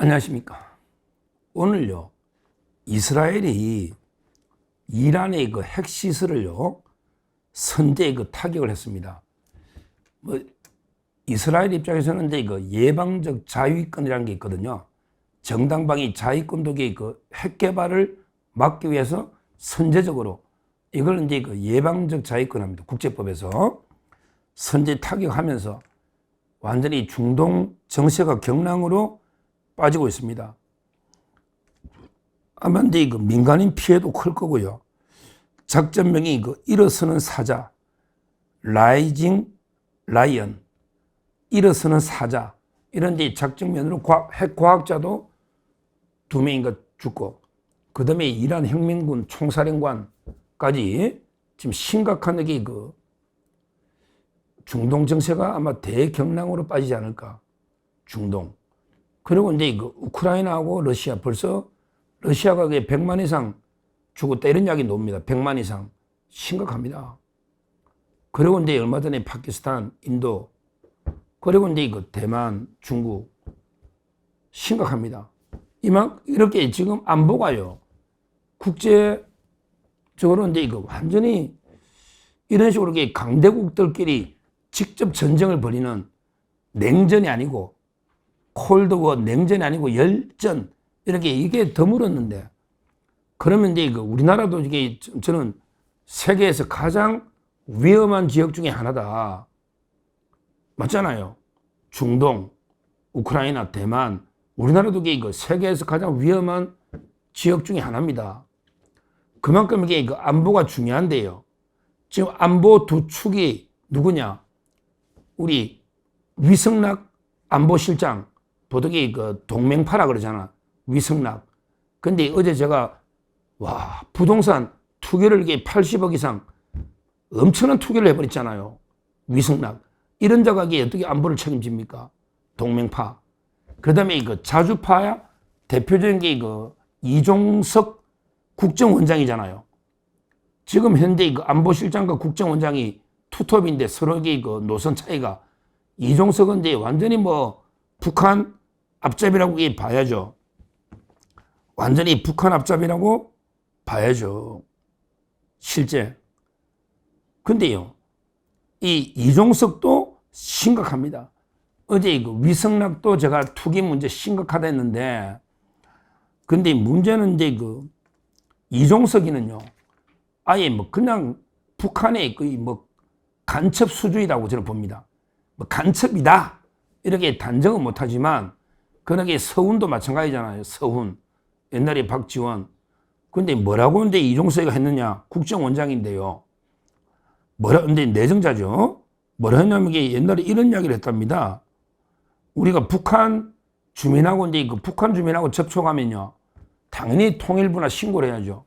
안녕하십니까. 오늘요, 이스라엘이 이란의 그 핵시설을요, 선제에 그 타격을 했습니다. 이스라엘 입장에서는 이제 그 예방적 자위권이라는 게 있거든요. 정당방위 자위권독의 그 핵 개발을 막기 위해서 선제적으로 이걸 이제 그 예방적 자위권 합니다. 국제법에서 선제 타격하면서 완전히 중동 정세가 경랑으로 빠지고 있습니다. 아마 이제 그 민간인 피해도 클 거고요. 작전명이 그 일어서는 사자, 라이징 라이언, 일어서는 사자, 이런 이제 작전면으로 핵과학자도 2명인가 죽고, 그 다음에 이란 혁명군 총사령관까지 지금 심각한 여기 그 중동 정세가 아마 대경랑으로 빠지지 않을까. 중동. 그리고 이제 그 우크라이나하고 러시아, 벌써 러시아가 100만 이상 죽었다 이런 이야기 나옵니다. 100만 이상. 심각합니다. 그리고 이제 얼마 전에 파키스탄, 인도, 그리고 이제 그 대만, 중국. 심각합니다. 이렇게 지금 안보가요. 국제적으로 이제 이거 완전히 이런 식으로 강대국들끼리 직접 전쟁을 벌이는 냉전이 아니고 콜드워, 냉전이 아니고 열전, 이게 드물었는데, 그러면 이제 우리나라도 이게 저는 세계에서 가장 위험한 지역 중에 하나다. 맞잖아요. 중동, 우크라이나, 대만, 우리나라도 이게 세계에서 가장 위험한 지역 중에 하나입니다. 그만큼 이게 안보가 중요한데요. 지금 안보 두 축이 누구냐? 우리 위성락 안보실장, 보통이 그 동맹파라 그러잖아. 위성락. 근데 어제 제가, 부동산 투기를 이게 80억 이상 엄청난 투기를 해버렸잖아요. 위성락. 이런 자가 어떻게 안보를 책임집니까? 동맹파. 그 다음에 자주파야 대표적인 게 이종석 국정원장이잖아요. 지금 현재 안보실장과 국정원장이 투톱인데 서로의 노선 차이가, 이종석은 이제 완전히 북한 앞잡이라고 봐야죠. 완전히 북한 앞잡이라고 봐야죠. 실제. 근데요, 이 이종석도 심각합니다. 어제 위성락도 제가 투기 문제 심각하다 했는데, 근데 문제는 이제 이종석이는요, 아예 그냥 북한의 간첩 수준이라고 저는 봅니다. 간첩이다. 이렇게 단정은 못하지만, 그러게 서훈도 마찬가지잖아요. 서훈. 옛날에 박지원. 근데 뭐라고 이제 이종석이가 했느냐? 국정원장인데요. 근데 내정자죠. 뭐라 했냐면 옛날에 이런 이야기를 했답니다. 우리가 북한 주민하고 북한 주민하고 접촉하면요, 당연히 통일부나 신고를 해야죠.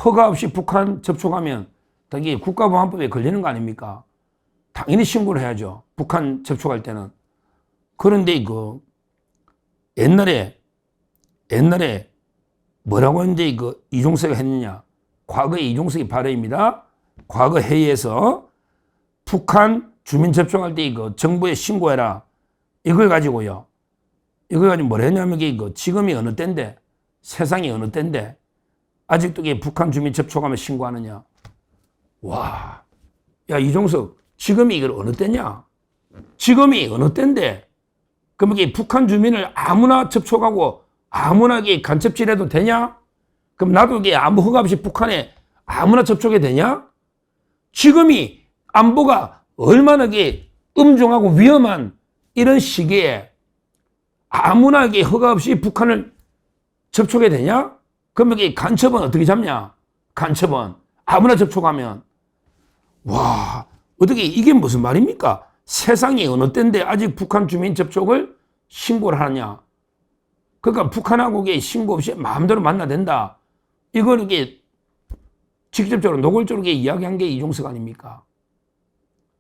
허가 없이 북한 접촉하면 당연히 국가보안법에 걸리는 거 아닙니까? 당연히 신고를 해야죠. 북한 접촉할 때는. 그런데 옛날에 뭐라고 이제 이종석이 했느냐? 과거에 이종석이 발언입니다. 과거 회의에서 북한 주민 접촉할 때 정부에 신고해라. 이걸 가지고요. 이걸 가지고 뭘 했냐면 지금이 어느 때인데, 세상이 어느 때인데 아직도 북한 주민 접촉하면 신고하느냐? 와, 야 이종석, 지금이 이걸 어느 때냐? 지금이 어느 때인데? 그럼 북한 주민을 아무나 접촉하고 아무나 간첩질해도 되냐? 그럼 나도 아무 허가 없이 북한에 아무나 접촉이 되냐? 지금이 안보가 얼마나 엄중하고 위험한 이런 시기에 아무나 허가 없이 북한을 접촉이 되냐? 그럼 간첩은 어떻게 잡냐? 간첩은 아무나 접촉하면. 와, 어떻게 이게 무슨 말입니까? 세상이 어느 때인데 아직 북한 주민 접촉을 신고를 하느냐? 그러니까 북한하고 신고 없이 마음대로 만나된다. 이걸 직접적으로 노골적으로 이야기한 게 이종석 아닙니까?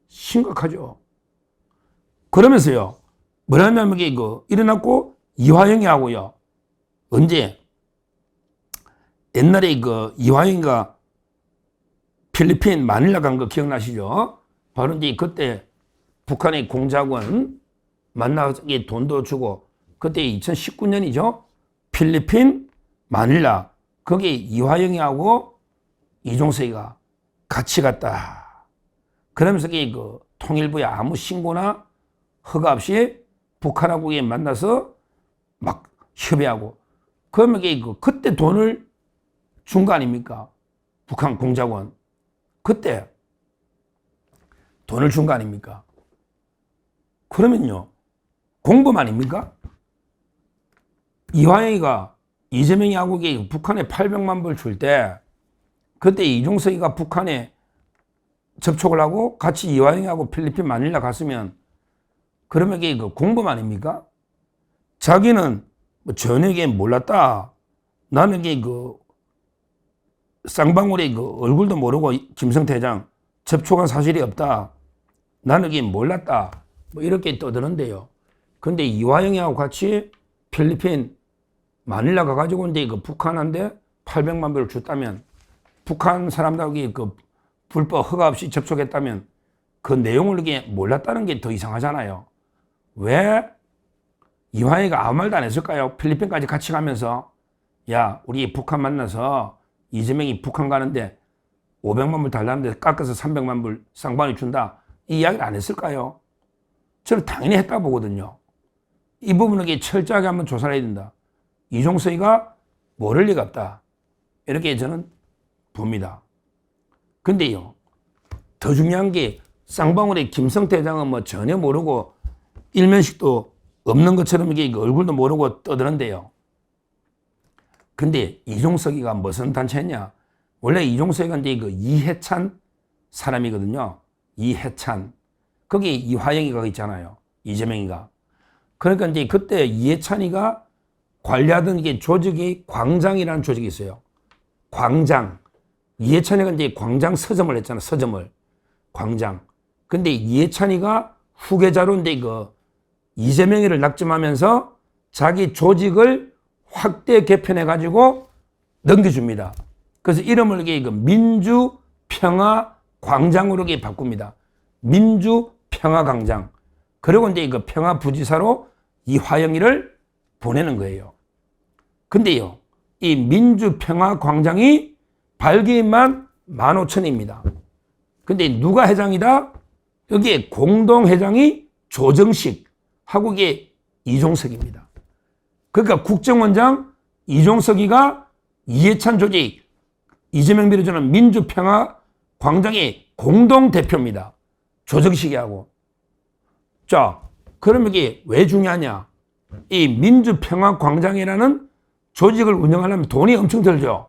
심각하죠. 그러면서요, 뭐라냐면 일어났고 이화영이 하고요. 언제? 옛날에 이화영이가 필리핀 마닐라 간 거 기억나시죠? 바로 이제 그때 북한의 공작원 만나서 돈도 주고 그때 2019년이죠. 필리핀 마닐라 거기 이화영이하고 이종석이가 같이 갔다. 그러면서 그 통일부에 아무 신고나 허가 없이 북한하고 만나서 막 협의하고 그러면 그때 돈을 준 거 아닙니까? 북한 공작원 그때 돈을 준 거 아닙니까? 그러면요 공범 아닙니까? 이화영이가 이재명이하고 북한에 800만 불 줄 때 그때 이종석이가 북한에 접촉을 하고 같이 이화영이하고 필리핀 마닐라 갔으면 그러면 그 공범 아닙니까? 자기는 뭐 전혀 몰랐다. 나는 그 쌍방울의 그 얼굴도 모르고 김성태 회장 접촉한 사실이 없다. 나는 몰랐다. 뭐 이렇게 떠드는데요. 근데 이화영이하고 같이 필리핀 마닐라 가가지고 이제 그 북한한테 800만 불을 줬다면 북한 사람들하고 그 불법 허가 없이 접촉했다면 그 내용을 몰랐다는 게 더 이상하잖아요. 왜 이화영이가 아무 말도 안 했을까요? 필리핀까지 같이 가면서 야 우리 북한 만나서 이재명이 북한 가는데 500만 불 달라는데 깎아서 300만 불 쌍방울이 준다. 이 이야기를 안 했을까요? 저는 당연히 했다 보거든요. 이 부분은 철저하게 한번 조사를 해야 된다. 이종석이가 모를 리가 없다. 이렇게 저는 봅니다. 근데요, 더 중요한 게 쌍방울의 김성태 회장은 뭐 전혀 모르고 일면식도 없는 것처럼 이게 얼굴도 모르고 떠드는데요. 근데 이종석이가 무슨 단체냐? 원래 이종석이가 이제 그 이해찬 사람이거든요. 이해찬. 거기 이화영이가 있잖아요. 이재명이가. 그러니까 이제 그때 이해찬이가 관리하던 이게 조직이 광장이라는 조직이 있어요. 광장. 이해찬이가 이제 광장 서점을 했잖아. 서점을. 광장. 근데 이해찬이가 후계자로 이제 그 이재명이를 낙점하면서 자기 조직을 확대 개편해가지고 넘겨줍니다. 그래서 이름을 그 민주평화광장으로 바꿉니다. 민주평화광장. 그리고 이제 그 평화부지사로 이화영이를 보내는 거예요. 근데요, 이 민주평화광장이 발기인만 15,000입니다. 근데 누가 회장이다? 여기에 공동회장이 조정식 하고 이게 이종석입니다. 그러니까 국정원장 이종석이가 이해찬 조직 이재명 비롯하는 민주평화광장의 공동대표입니다. 조정식이하고. 자, 그럼 이게 왜 중요하냐? 이 민주평화광장이라는 조직을 운영하려면 돈이 엄청 들죠.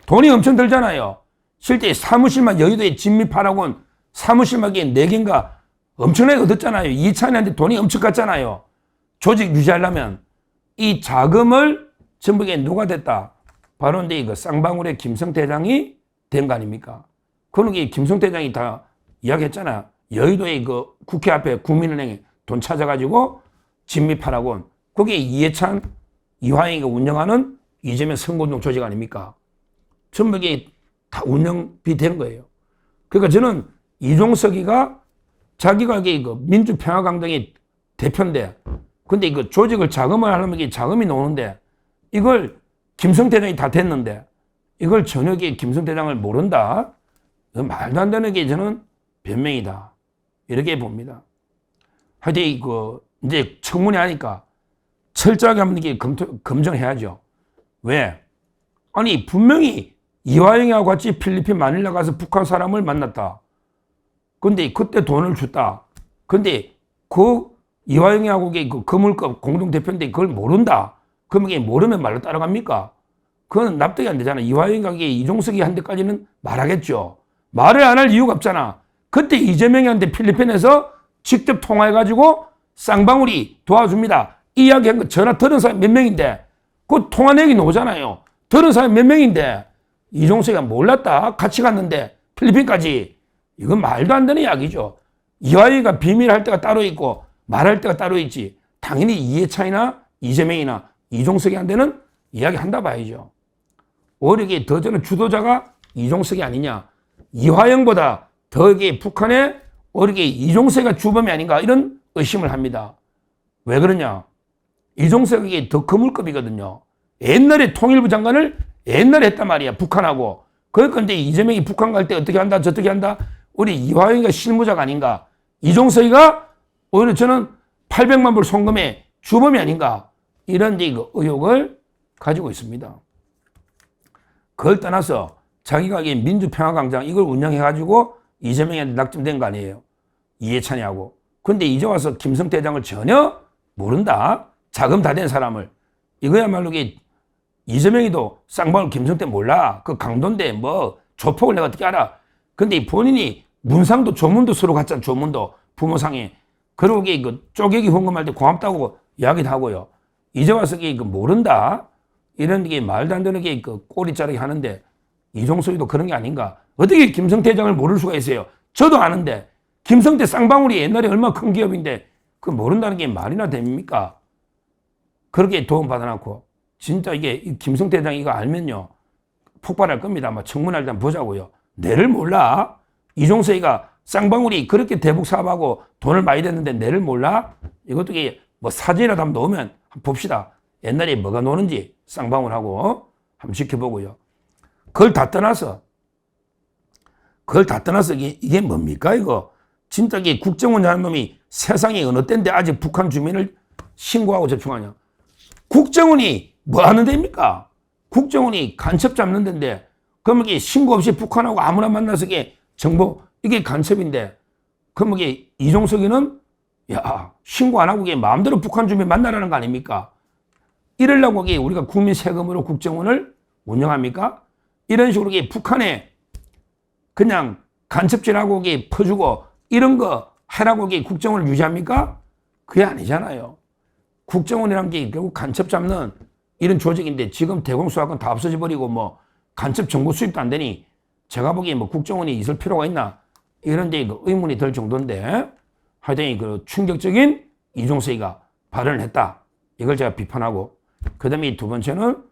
돈이 엄청 들잖아요. 실제 사무실만 여의도에 진미파라고는 사무실만 4개인가 엄청나게 얻었잖아요. 이해찬이한테 돈이 엄청 갔잖아요. 조직 유지하려면. 이 자금을 전부 누가 됐다? 바로 이제 그 쌍방울의 김성태 회장이 된 거 아닙니까? 그런 게 김성태 회장이 다 이야기했잖아요. 여의도의 그 국회 앞에 국민은행에 돈 찾아가지고 진미파라고 거기에 이해찬, 이화영이가 운영하는 이재명 선거운동 조직 아닙니까? 전부 이게 다 운영비 된 거예요. 그러니까 저는 이종석이가 자기가 이게 그 민주평화광장의 대표인데 근데 이거 조직을 자금을 하려면 이게 자금이 나오는데 이걸 김성태장이 다 됐는데 이걸 전혀 김성태장을 모른다? 말도 안 되는 게 저는 변명이다. 이렇게 봅니다. 하여튼 이제 청문회 하니까 철저하게 한번 이게 검증해야죠. 왜? 아니 분명히 이화영이하고 같이 필리핀 마닐라 가서 북한 사람을 만났다. 근데 그때 돈을 줬다. 근데 그 이화영이하고 그 거물급 공동대표인데 그걸 모른다. 그러면 이게 모르면 말로 따라갑니까? 그건 납득이 안 되잖아. 이화영이가 이종석이 한 데까지는 말하겠죠. 말을 안 할 이유가 없잖아. 그때 이재명이한테 필리핀에서 직접 통화해가지고 쌍방울이 도와줍니다. 이 이야기 한 거 전화 들은 사람 몇 명인데 그 통화 내역이 나오잖아요. 들은 사람 몇 명인데 이종석이가 몰랐다. 같이 갔는데 필리핀까지. 이건 말도 안 되는 이야기죠. 이화영이가 비밀할 때가 따로 있고 말할 때가 따로 있지. 당연히 이해찬이나 이재명이나 이종석이한테는 이야기한다 봐야죠. 오히려 이게 더 저는 주도자가 이종석이 아니냐. 이화영보다 더 이게 북한에 오히려 이종석이가 주범이 아닌가 이런 의심을 합니다. 왜 그러냐. 이종석이 더 거물급이거든요. 옛날에 통일부 장관을 옛날에 했단 말이야. 북한하고. 그러니까 이제 이재명이 북한 갈 때 어떻게 한다 저떻게 한다. 우리 이화영이가 실무자가 아닌가. 이종석이가 오히려 저는 800만 불 송금의 주범이 아닌가. 이런 이제 의혹을 가지고 있습니다. 그걸 떠나서 자기가 이게 민주평화광장 이걸 운영해가지고 이재명한테 낙점된 거 아니에요. 이해찬이하고. 근데 이제 와서 김성태 회장을 전혀 모른다. 자금 다 된 사람을. 이거야말로 이게 이재명이도 쌍방울 김성태 몰라. 그 강도인데 뭐 조폭을 내가 어떻게 알아. 근데 본인이 문상도 조문도 서로 갔잖아. 조문도 부모상에. 그러고 이게 그 쪼개기 헌금할 때 고맙다고 이야기도 하고요. 이제 와서 이게 모른다. 이런 게 말도 안 되는 게 그 꼬리 자르기 하는데 이종석이도 그런 게 아닌가. 어떻게 김성태 회장을 모를 수가 있어요. 저도 아는데 김성태 쌍방울이 옛날에 얼마나 큰 기업인데 그 모른다는 게 말이나 됩니까? 그렇게 도움 받아놓고 진짜 이게 김성태 회장이 이거 알면요 폭발할 겁니다. 아마 청문할 때 한번 보자고요. 내를 몰라? 이종석이가 쌍방울이 그렇게 대북 사업하고 돈을 많이 댔는데 내를 몰라? 이것도 이게 뭐 사진이라도 한번 넣으면 한번 봅시다. 옛날에 뭐가 노는지 쌍방울하고 한번 지켜보고요. 그걸 다 떠나서 이게 뭡니까 이거? 진짜 이게 국정원이라는 놈이 세상에 어느 때인데 아직 북한 주민을 신고하고 접촉하냐? 국정원이 뭐 하는 데입니까? 국정원이 간첩 잡는 데인데 그러면 이게 신고 없이 북한하고 아무나 만나서 이게 정보 이게 간첩인데 그러면 이게 이종석이는 야 신고 안 하고 이게 마음대로 북한 주민 만나라는 거 아닙니까? 이러려고 이게 우리가 국민 세금으로 국정원을 운영합니까? 이런 식으로 이게 북한에 그냥 간첩질하고 이게 퍼주고 이런 거 해라고 이게 국정원을 유지합니까? 그게 아니잖아요. 국정원이란 게 결국 간첩 잡는 이런 조직인데 지금 대공수사권 다 없어져 버리고 뭐 간첩 정보 수입도 안 되니 제가 보기에 뭐 국정원이 있을 필요가 있나 이런 데 의문이 들 정도인데 하여튼 그 충격적인 이종석이가 발언을 했다. 이걸 제가 비판하고 그 다음에 두 번째는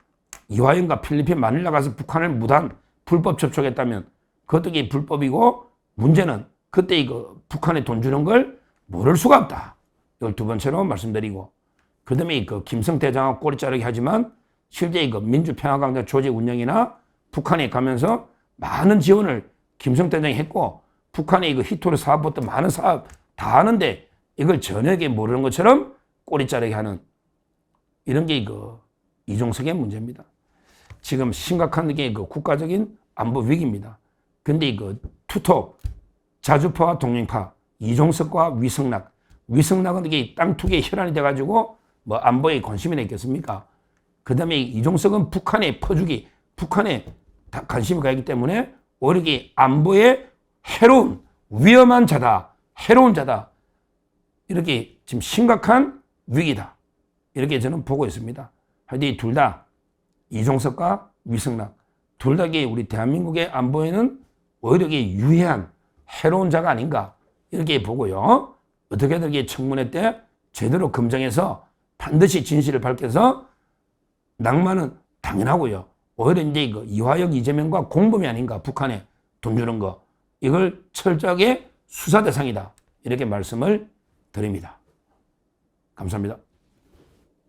이화영과 필리핀 마닐라 가서 북한을 무단 불법 접촉했다면 그것도 이게 불법이고 문제는 그때 이거 북한에 돈 주는 걸 모를 수가 없다. 이걸 두 번째로 말씀드리고 그 다음에 그 김성태 회장하고 꼬리 자르기 하지만 실제 이거 민주평화광장 조직 운영이나 북한에 가면서 많은 지원을 김성태 회장이 했고 북한에 이거 히토르 사업부터 많은 사업 다 하는데 이걸 전혀 모르는 것처럼 꼬리 자르기 하는 이런 게 그 이종석의 문제입니다. 지금 심각한 게 그 국가적인 안보 위기입니다. 근데 이거 투톱 자주파와 동맹파 이종석과 위성락은 이게 땅 투기의 혈안이 돼가지고 뭐 안보에 관심이 있겠습니까? 그 다음에 이종석은 북한에 퍼주기, 북한에 관심이 가기 때문에 오히려 이게 안보에 해로운 위험한 자다, 해로운 자다. 이렇게 지금 심각한 위기다. 이렇게 저는 보고 있습니다. 하여튼 둘 다 이종석과 위성락 둘 다 우리 대한민국의 안보에는 오히려 유해한 해로운 자가 아닌가 이렇게 보고요. 어떻게든 청문회 때 제대로 검증해서 반드시 진실을 밝혀서 낭만은 당연하고요. 오히려 이제 이화영, 이재명과 공범이 아닌가 북한에 돈 주는 거 이걸 철저하게 수사 대상이다. 이렇게 말씀을 드립니다. 감사합니다.